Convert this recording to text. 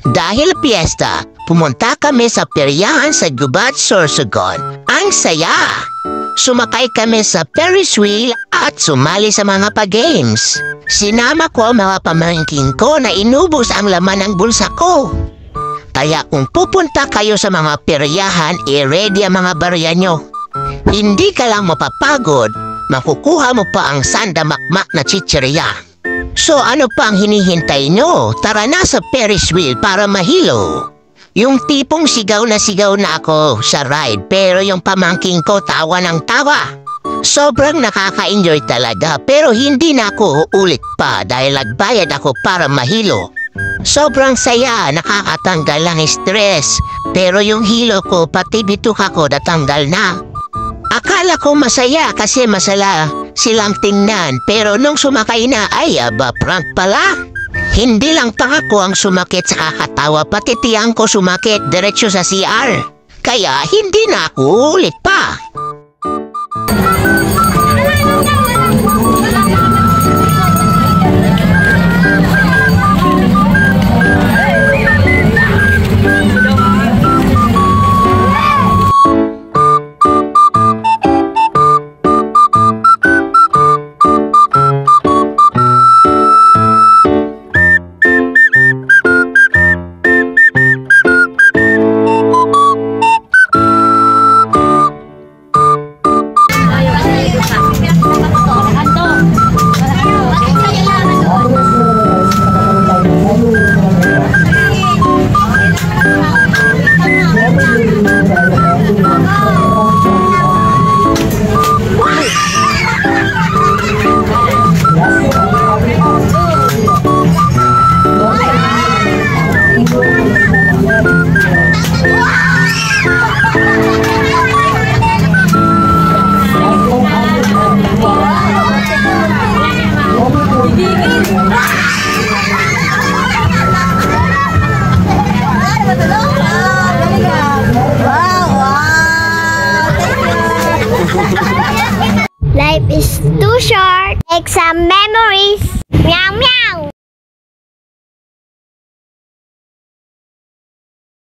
Dahil piyesta, pumunta kami sa peryahan sa Gubat, Sorsogon. Ang saya! Sumakay kami sa Ferris wheel at sumali sa mga pa-games. Sinama ko ang mga pamangkin ko na inubos ang laman ng bulsa ko. Kaya kung pupunta kayo sa mga peryahan, i-ready ang mga barya nyo. Hindi ka lang mapapagod, makukuha mo pa ang sandamakmak na chichirya. So ano pa ang hinihintay nyo? Tara na sa Ferris wheel para mahilo. Yung tipong sigaw na ako sa ride pero yung pamangking ko tawa ng tawa. Sobrang nakaka-enjoy talaga pero hindi na ako uulit pa dahil nagbayad ako para mahilo. Sobrang saya, nakakatanggal ng stress pero yung hilo ko pati bituk ako natanggal na. Akala ko masaya kasi masala silang tingnan pero nung sumakay na ay aba prank pala. Hindi lang pangako ang sumakit sa kakatawa, pati tiyang ko sumakit diretso sa CR. Kaya hindi na ako ulit pa. Life is too short. Make some memories. Meow meow.